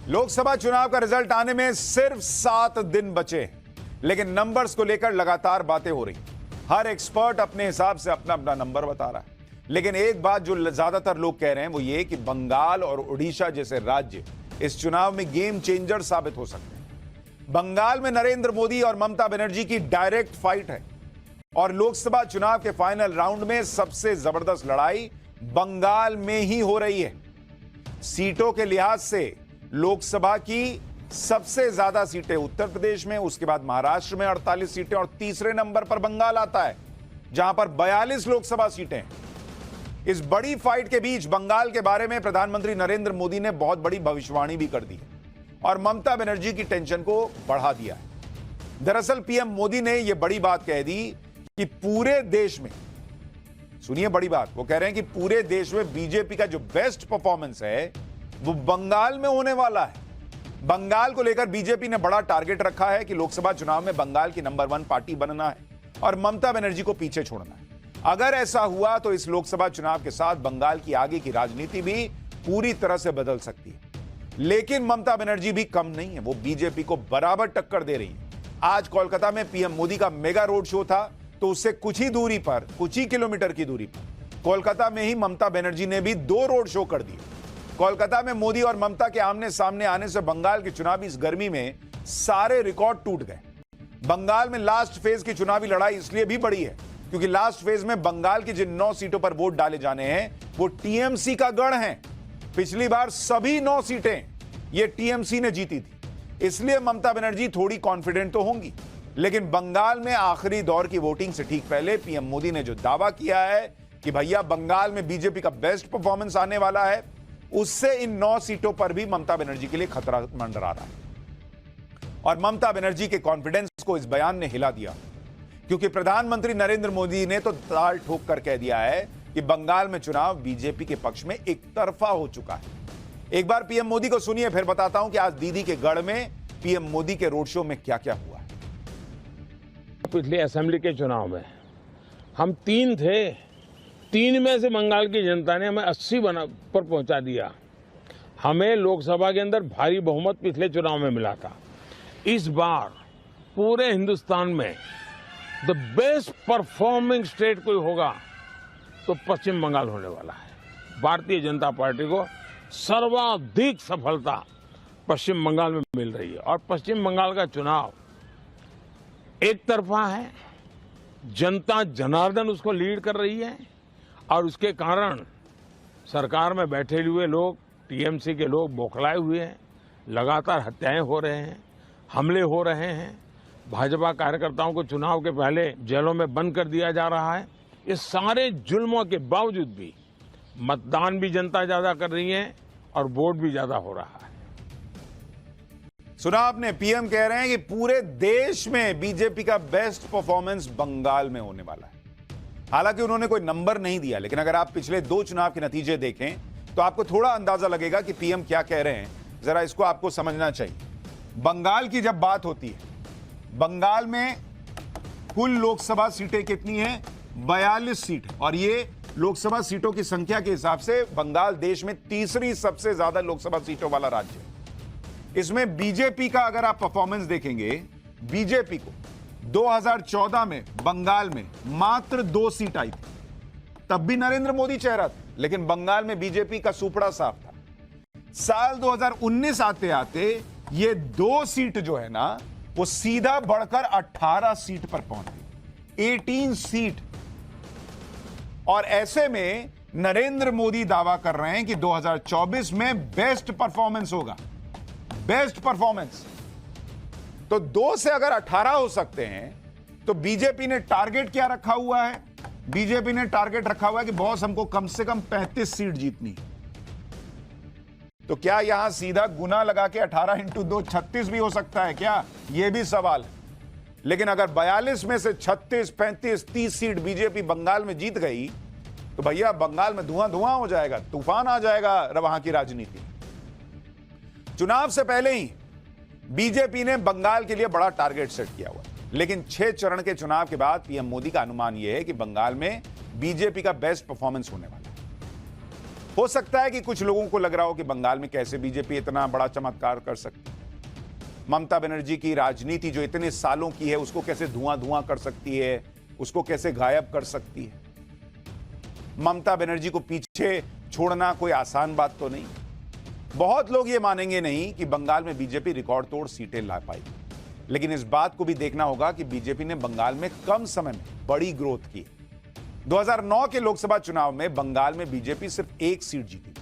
लोकसभा चुनाव का रिजल्ट आने में सिर्फ 7 दिन बचे हैं, लेकिन नंबर्स को लेकर लगातार बातें हो रही। हर एक्सपर्ट अपने हिसाब से अपना अपना नंबर बता रहा है, लेकिन एक बात जो ज्यादातर लोग कह रहे हैं वो ये कि बंगाल और ओडिशा जैसे राज्य इस चुनाव में गेम चेंजर साबित हो सकते हैं। बंगाल में नरेंद्र मोदी और ममता बनर्जी की डायरेक्ट फाइट है और लोकसभा चुनाव के फाइनल राउंड में सबसे जबरदस्त लड़ाई बंगाल में ही हो रही है। सीटों के लिहाज से लोकसभा की सबसे ज्यादा सीटें उत्तर प्रदेश में, उसके बाद महाराष्ट्र में 48 सीटें और तीसरे नंबर पर बंगाल आता है जहां पर 42 लोकसभा सीटें। इस बड़ी फाइट के बीच बंगाल के बारे में प्रधानमंत्री नरेंद्र मोदी ने बहुत बड़ी भविष्यवाणी भी कर दी है और ममता बनर्जी की टेंशन को बढ़ा दिया है। दरअसल पीएम मोदी ने यह बड़ी बात कह दी कि पूरे देश में, सुनिए बड़ी बात, वो कह रहे हैं कि पूरे देश में बीजेपी का जो बेस्ट परफॉर्मेंस है वो बंगाल में होने वाला है। बंगाल को लेकर बीजेपी ने बड़ा टारगेट रखा है कि लोकसभा चुनाव में बंगाल की नंबर 1 पार्टी बनना है और ममता बनर्जी को पीछे छोड़ना है। अगर ऐसा हुआ तो इस लोकसभा चुनाव के साथ बंगाल की आगे की राजनीति भी पूरी तरह से बदल सकती है। लेकिन ममता बनर्जी भी कम नहीं है, वो बीजेपी को बराबर टक्कर दे रही है। आज कोलकाता में पीएम मोदी का मेगा रोड शो था, तो उससे कुछ ही दूरी पर, कुछ ही किलोमीटर की दूरी पर कोलकाता में ही ममता बनर्जी ने भी 2 रोड शो कर दिए। कोलकाता में मोदी और ममता के आमने सामने आने से बंगाल की चुनावी इस गर्मी में सारे रिकॉर्ड टूट गए। बंगाल में लास्ट फेज की चुनावी लड़ाई इसलिए भी बड़ी है क्योंकि लास्ट फेज में बंगाल की जिन 9 सीटों पर वोट डाले जाने हैं वो टीएमसी का गढ़ है। पिछली बार सभी 9 सीटें ये टीएमसी ने जीती थी, इसलिए ममता बनर्जी थोड़ी कॉन्फिडेंट तो होंगी। लेकिन बंगाल में आखिरी दौर की वोटिंग से ठीक पहले पीएम मोदी ने जो दावा किया है कि भैया बंगाल में बीजेपी का बेस्ट परफॉर्मेंस आने वाला है, उससे इन 9 सीटों पर भी ममता बनर्जी के लिए खतरा मंडरा रहा है। और ममता बनर्जी के कॉन्फिडेंस को इस बयान ने हिला दिया, क्योंकि प्रधानमंत्री नरेंद्र मोदी ने तो ताल ठोक कर कह दिया है कि बंगाल में चुनाव बीजेपी के पक्ष में एक तरफा हो चुका है। एक बार पीएम मोदी को सुनिए, फिर बताता हूं कि आज दीदी के गढ़ में पीएम मोदी के रोड शो में क्या क्या हुआ है। पिछले असेंबली के चुनाव में हम 3 थे, 3 में से बंगाल की जनता ने हमें 80 पर पहुंचा दिया। हमें लोकसभा के अंदर भारी बहुमत पिछले चुनाव में मिला था। इस बार पूरे हिंदुस्तान में द बेस्ट परफॉर्मिंग स्टेट कोई होगा तो पश्चिम बंगाल होने वाला है। भारतीय जनता पार्टी को सर्वाधिक सफलता पश्चिम बंगाल में मिल रही है और पश्चिम बंगाल का चुनाव एक तरफा है। जनता जनार्दन उसको लीड कर रही है और उसके कारण सरकार में बैठे हुए लोग, टीएमसी के लोग बौखलाए हुए हैं। लगातार हत्याएं हो रहे हैं, हमले हो रहे हैं, भाजपा कार्यकर्ताओं को चुनाव के पहले जेलों में बंद कर दिया जा रहा है। इस सारे जुल्मों के बावजूद भी मतदान भी जनता ज्यादा कर रही है और वोट भी ज्यादा हो रहा है। सुना आपने, पीएम कह रहे हैं कि पूरे देश में बीजेपी का बेस्ट परफॉर्मेंस बंगाल में होने वाला है। हालांकि उन्होंने कोई नंबर नहीं दिया, लेकिन अगर आप पिछले 2 चुनाव के नतीजे देखें तो आपको थोड़ा अंदाजा लगेगा कि पीएम क्या कह रहे हैं। जरा इसको आपको समझना चाहिए। बंगाल की जब बात होती है, बंगाल में कुल लोकसभा सीटें कितनी हैं? 42 सीट, और ये लोकसभा सीटों की संख्या के हिसाब से बंगाल देश में तीसरी सबसे ज्यादा लोकसभा सीटों वाला राज्य है। इसमें बीजेपी का अगर आप परफॉर्मेंस देखेंगे, बीजेपी को 2014 में बंगाल में मात्र 2 सीट आई थी, तब भी नरेंद्र मोदी चेहरा था, लेकिन बंगाल में बीजेपी का सुपड़ा साफ था। साल 2019 आते आते ये 2 सीट जो है ना वो सीधा बढ़कर 18 सीट पर पहुंच गई, 18 सीट। और ऐसे में नरेंद्र मोदी दावा कर रहे हैं कि 2024 में बेस्ट परफॉर्मेंस होगा, बेस्ट परफॉर्मेंस। तो 2 से अगर 18 हो सकते हैं तो बीजेपी ने टारगेट क्या रखा हुआ है? बीजेपी ने टारगेट रखा हुआ है कि बॉस हमको कम से कम 35 सीट जीतनी। तो क्या यहां सीधा गुना लगा के 18 × 2 36 भी हो सकता है क्या? यह भी सवाल है। लेकिन अगर 42 में से 36, 35, 30 सीट बीजेपी बंगाल में जीत गई तो भैया बंगाल में धुआं धुआं हो जाएगा, तूफान आ जाएगा वहां की राजनीति। चुनाव से पहले ही बीजेपी ने बंगाल के लिए बड़ा टारगेट सेट किया हुआ, लेकिन 6 चरण के चुनाव के बाद पीएम मोदी का अनुमान यह है कि बंगाल में बीजेपी का बेस्ट परफॉर्मेंस होने वाला है। हो सकता है कि कुछ लोगों को लग रहा हो कि बंगाल में कैसे बीजेपी इतना बड़ा चमत्कार कर सकती है, ममता बनर्जी की राजनीति जो इतने सालों की है उसको कैसे धुआं धुआं कर सकती है, उसको कैसे गायब कर सकती है। ममता बनर्जी को पीछे छोड़ना कोई आसान बात तो नहीं। बहुत लोग ये मानेंगे नहीं कि बंगाल में बीजेपी रिकॉर्ड तोड़ सीटें ला पाई, लेकिन इस बात को भी देखना होगा कि बीजेपी ने बंगाल में कम समय में बड़ी ग्रोथ की। 2009 के लोकसभा चुनाव में बंगाल में बीजेपी सिर्फ एक सीट जीती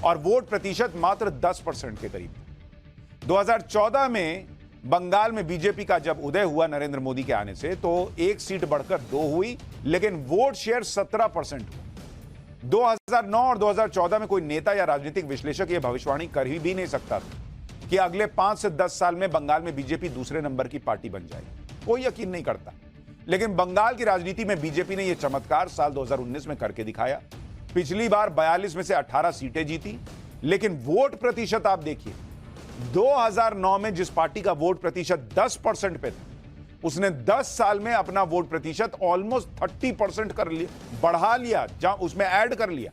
और वोट प्रतिशत मात्र 10% के करीब था। 2014 में बंगाल में बीजेपी का जब उदय हुआ नरेंद्र मोदी के आने से, तो एक सीट बढ़कर 2 हुई, लेकिन वोट शेयर 17% हुआ। 2009 और 2014 में कोई नेता या राजनीतिक विश्लेषक यह भविष्यवाणी कर ही भी नहीं सकता था कि अगले 5 से 10 साल में बंगाल में बीजेपी दूसरे नंबर की पार्टी बन जाएगी। कोई यकीन नहीं करता, लेकिन बंगाल की राजनीति में बीजेपी ने यह चमत्कार साल 2019 में करके दिखाया। पिछली बार 42 में से 18 सीटें जीती, लेकिन वोट प्रतिशत आप देखिए, 2009 में जिस पार्टी का वोट प्रतिशत 10% पे था, उसने 10 साल में अपना वोट प्रतिशत ऑलमोस्ट 30% कर लिया, बढ़ा लिया, जहां उसमें ऐड कर लिया,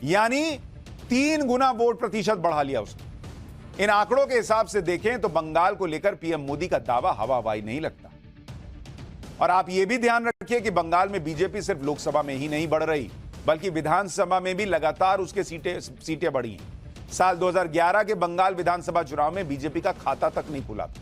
यानी 3 गुना वोट प्रतिशत बढ़ा लिया उसने। इन आंकड़ों के हिसाब से देखें तो बंगाल को लेकर पीएम मोदी का दावा हवा हवाई नहीं लगता। और आप यह भी ध्यान रखिए कि बंगाल में बीजेपी सिर्फ लोकसभा में ही नहीं बढ़ रही, बल्कि विधानसभा में भी लगातार उसके सीटें बढ़ी हैं। साल 2011 के बंगाल विधानसभा चुनाव में बीजेपी का खाता तक नहीं खुला था,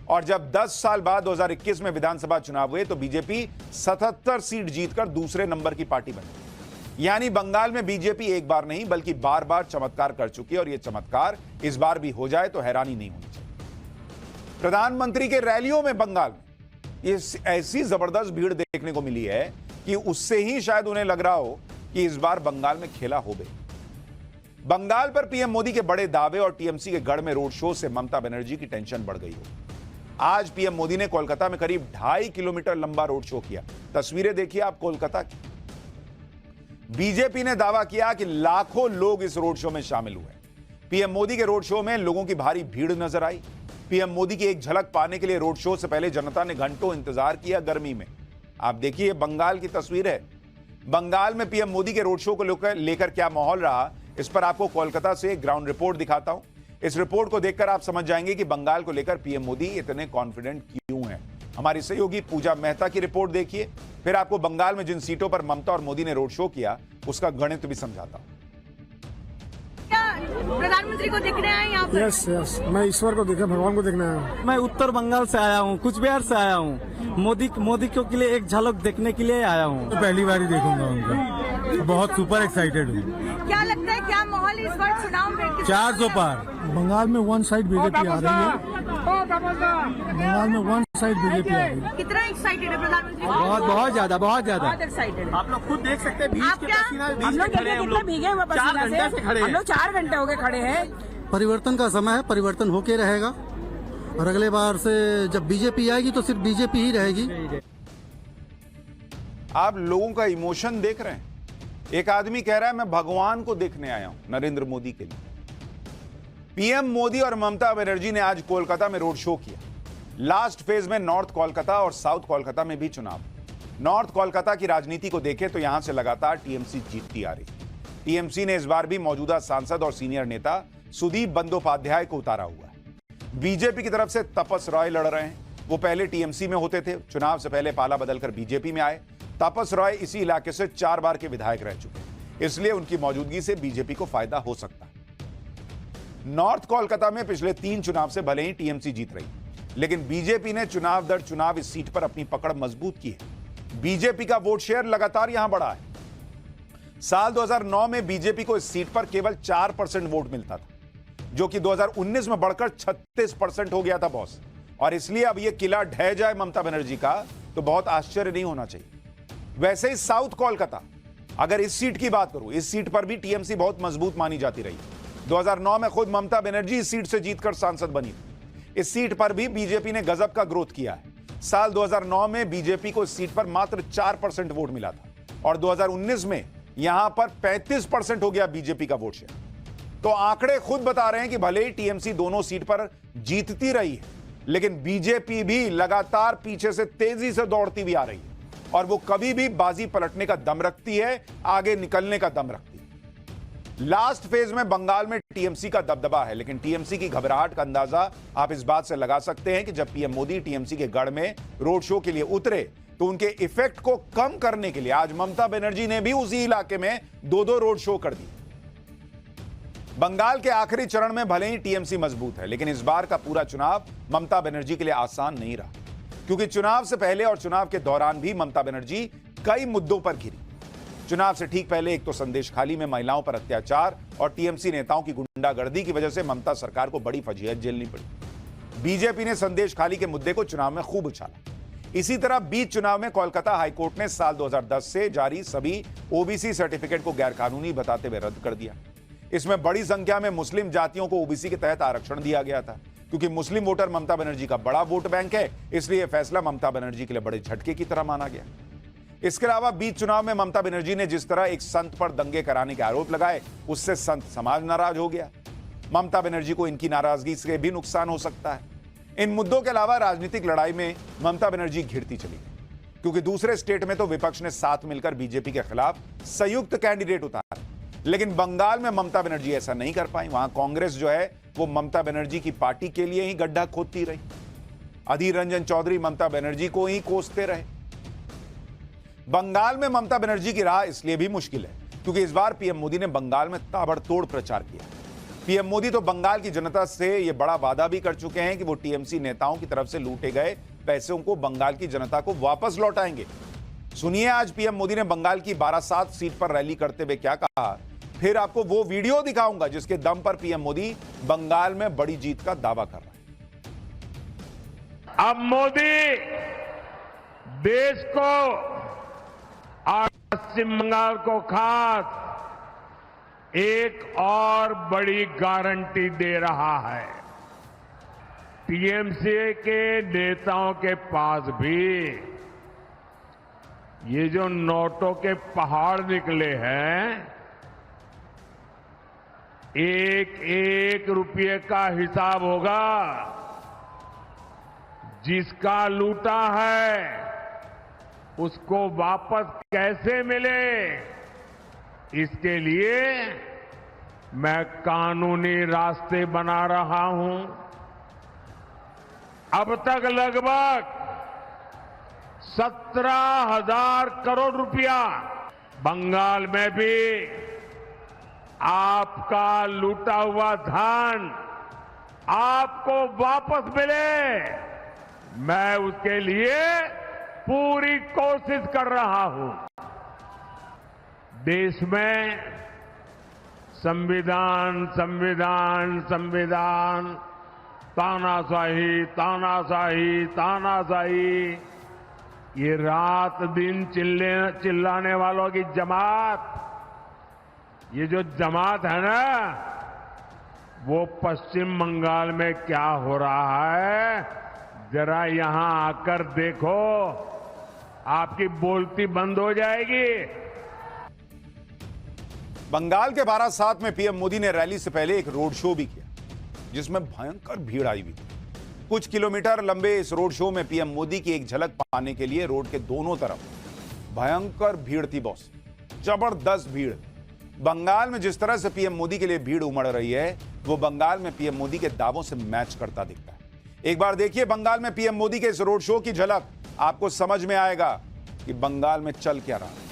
और जब 10 साल बाद 2021 में विधानसभा चुनाव हुए तो बीजेपी 77 सीट जीतकर दूसरे नंबर की पार्टी बनी। यानी बंगाल में बीजेपी एक बार नहीं बल्कि बार बार चमत्कार कर चुकी है, और यह चमत्कार इस बार भी हो जाए तो हैरानी नहीं होनी चाहिए। प्रधानमंत्री के रैलियों में बंगाल में ये ऐसी जबरदस्त भीड़ देखने को मिली है कि उससे ही शायद उन्हें लग रहा हो कि इस बार बंगाल में खेला हो गई। बंगाल पर पीएम मोदी के बड़े दावे और टीएमसी के गढ़ में रोड शो से ममता बनर्जी की टेंशन बढ़ गई हो। आज पीएम मोदी ने कोलकाता में करीब 2.5 किलोमीटर लंबा रोड शो किया। तस्वीरें देखिए आप कोलकाता की। बीजेपी ने दावा किया कि लाखों लोग इस रोड शो में शामिल हुए। पीएम मोदी के रोड शो में लोगों की भारी भीड़ नजर आई। पीएम मोदी की एक झलक पाने के लिए रोड शो से पहले जनता ने घंटों इंतजार किया गर्मी में। आप देखिए, बंगाल की तस्वीर है। बंगाल में पीएम मोदी के रोड शो को लेकर क्या माहौल रहा, इस पर आपको कोलकाता से एक ग्राउंड रिपोर्ट दिखाता हूं। इस रिपोर्ट को देखकर आप समझ जाएंगे कि बंगाल को लेकर पीएम मोदी इतने कॉन्फिडेंट क्यों हैं। हमारी सहयोगी पूजा मेहता की रिपोर्ट देखिए, फिर आपको बंगाल में जिन सीटों पर ममता और मोदी ने रोड शो किया उसका गणित भी समझाता हूं। प्रधानमंत्री को देखने आए यहाँ पर? यस, मैं ईश्वर को देखा, भगवान को देखने आया हूँ। मैं उत्तर बंगाल से आया हूँ, कुछ बिहार से आया हूँ। मोदी के लिए एक झलक देखने के लिए आया हूँ। पहली बार ही देखूंगा उनका, बहुत सुपर एक्साइटेड हूँ। क्या लगता है, क्या माहौल इस बार चुनाव में? 400 पार। बंगाल में वन साइड बीजेपी आ रही है। बंगाल में वन साइड बीजेपी आ रही है। कितना एक्साइटेड है प्रधानमंत्री? बहुत ज्यादा बहुत एक्साइटेड है। आप लोग खुद देख सकते हैं, आप क्या? हम लोग कितना भीगे हुए पसीना से, हम लोग 4 घंटे हो गए खड़े हैं। परिवर्तन का समय है, परिवर्तन होके रहेगा, और अगले बार से जब बीजेपी आएगी तो सिर्फ बीजेपी ही रहेगी। आप लोगों का इमोशन देख रहे हैं। एक आदमी कह रहा है मैं भगवान को देखने आया हूं, नरेंद्र मोदी के लिए। पीएम मोदी और ममता बनर्जी ने आज कोलकाता में रोड शो किया। लास्ट फेज में नॉर्थ कोलकाता और साउथ कोलकाता में भी चुनाव। नॉर्थ कोलकाता की राजनीति को देखें तो यहां से लगातार टीएमसी जीतती आ रही। टीएमसी ने इस बार भी मौजूदा सांसद और सीनियर नेता सुदीप बंदोपाध्याय को उतारा हुआ है। बीजेपी की तरफ से तपस रॉय लड़ रहे हैं। वो पहले टीएमसी में होते थे, चुनाव से पहले पाला बदलकर बीजेपी में आए। तपस रॉय इसी इलाके से 4 बार के विधायक रह चुके हैं, इसलिए उनकी मौजूदगी से बीजेपी को फायदा हो सकता है। नॉर्थ कोलकाता में पिछले 3 चुनाव से भले ही टीएमसी जीत रही, लेकिन बीजेपी ने चुनाव दर चुनाव इस सीट पर अपनी पकड़ मजबूत की है। बीजेपी का वोट शेयर लगातार यहां बढ़ा है। साल 2009 में बीजेपी को इस सीट पर केवल 4% वोट मिलता था, जो कि 2019 में बढ़कर 36% हो गया था बॉस। और इसलिए अब यह किला ढह जाए ममता बनर्जी का तो बहुत आश्चर्य नहीं होना चाहिए। वैसे ही साउथ कोलकाता, अगर इस सीट की बात करूं, इस सीट पर भी टीएमसी बहुत मजबूत मानी जाती रही। 2009 में खुद ममता बनर्जी इस सीट से जीतकर सांसद बनी थी। इस सीट पर भी बीजेपी ने गजब का ग्रोथ किया है। साल 2009 में बीजेपी को इस सीट पर मात्र 4% वोट मिला था, और 2019 में यहां पर 35% हो गया बीजेपी का वोट शेयर। तो आंकड़े खुद बता रहे हैं कि भले ही टीएमसी दोनों सीट पर जीतती रही है, लेकिन बीजेपी भी लगातार पीछे से तेजी से दौड़ती भी आ रही है। और वो कभी भी बाजी पलटने का दम रखती है, आगे निकलने का दम रखती है। लास्ट फेज में बंगाल में टीएमसी का दबदबा है, लेकिन टीएमसी की घबराहट का अंदाजा आप इस बात से लगा सकते हैं कि जब पीएम मोदी टीएमसी के गढ़ में रोड शो के लिए उतरे तो उनके इफेक्ट को कम करने के लिए आज ममता बनर्जी ने भी उसी इलाके में 2-2 रोड शो कर दिए। बंगाल के आखिरी चरण में भले ही टीएमसी मजबूत है, लेकिन इस बार का पूरा चुनाव ममता बनर्जी के लिए आसान नहीं रहा, क्योंकि चुनाव से पहले और चुनाव के दौरान भी ममता बनर्जी कई मुद्दों पर घिरी। चुनाव से ठीक पहले एक तो संदेशखाली में महिलाओं पर अत्याचार और टीएमसी नेताओं की गुंडागर्दी की वजह से ममता सरकार को बड़ी फजीहत झेलनी पड़ी। बीजेपी ने संदेशखाली के मुद्दे को चुनाव में खूब उछाला। इसी तरह बीच चुनाव में कोलकाता हाईकोर्ट ने साल 2010 से जारी सभी ओबीसी सर्टिफिकेट को गैरकानूनी बताते हुए रद्द कर दिया। इसमें बड़ी संख्या में मुस्लिम जातियों को ओबीसी के तहत आरक्षण दिया गया था। क्योंकि मुस्लिम वोटर ममता बनर्जी का बड़ा वोट बैंक है, इसलिए फैसला ममता बनर्जी के लिए बड़े झटके की तरह माना गया। इसके अलावा बीच चुनाव में ममता बनर्जी ने जिस तरह एक संत पर दंगे कराने के आरोप लगाए, उससे संत समाज नाराज हो गया। ममता बनर्जी को इनकी नाराजगी से भी नुकसान हो सकता है। इन मुद्दों के अलावा राजनीतिक लड़ाई में ममता बनर्जी घिरती चली गई, क्योंकि दूसरे स्टेट में तो विपक्ष ने साथ मिलकर बीजेपी के खिलाफ संयुक्त कैंडिडेट उतारे, लेकिन बंगाल में ममता बनर्जी ऐसा नहीं कर पाई। वहां कांग्रेस जो है वो ममता बनर्जी की पार्टी के लिए ही गड्ढा खोदती रही। अधीर रंजन चौधरी ममता बनर्जी को ही कोसते रहे। बंगाल में ममता बनर्जी की राह इसलिए भी मुश्किल है क्योंकि इस बार पीएम मोदी ने बंगाल में ताबड़तोड़ प्रचार किया। पीएम मोदी तो बंगाल की जनता से यह बड़ा वादा भी कर चुके हैं कि वो टीएमसी नेताओं की तरफ से लूटे गए पैसों को बंगाल की जनता को वापस लौटाएंगे। सुनिए आज पीएम मोदी ने बंगाल की 12-7 सीट पर रैली करते हुए क्या कहा, फिर आपको वो वीडियो दिखाऊंगा जिसके दम पर पीएम मोदी बंगाल में बड़ी जीत का दावा कर रहे हैं। अब मोदी देश को और पश्चिम बंगाल को खास एक और बड़ी गारंटी दे रहा है। टीएमसी के नेताओं के पास भी ये जो नोटों के पहाड़ निकले हैं, एक एक रुपये का हिसाब होगा। जिसका लूटा है उसको वापस कैसे मिले, इसके लिए मैं कानूनी रास्ते बना रहा हूं। अब तक लगभग 17,000 करोड़ रुपया बंगाल में भी आपका लूटा हुआ धन आपको वापस मिले, मैं उसके लिए पूरी कोशिश कर रहा हूं। देश में संविधान संविधान संविधान, तानाशाही तानाशाही तानाशाही, ये रात दिन चिल्लाने वालों की जमात, ये जो जमात है ना, वो पश्चिम बंगाल में क्या हो रहा है जरा यहां आकर देखो, आपकी बोलती बंद हो जाएगी। बंगाल के 12-7 में पीएम मोदी ने रैली से पहले एक रोड शो भी किया जिसमें भयंकर भीड़ आई हुई थी। कुछ किलोमीटर लंबे इस रोड शो में पीएम मोदी की एक झलक पाने के लिए रोड के दोनों तरफ भयंकर भीड़ थी। बॉस, जबरदस्त भीड़। बंगाल में जिस तरह से पीएम मोदी के लिए भीड़ उमड़ रही है, वो बंगाल में पीएम मोदी के दावों से मैच करता दिखता है। एक बार देखिए बंगाल में पीएम मोदी के इस रोड शो की झलक, आपको समझ में आएगा कि बंगाल में चल क्या रहा है।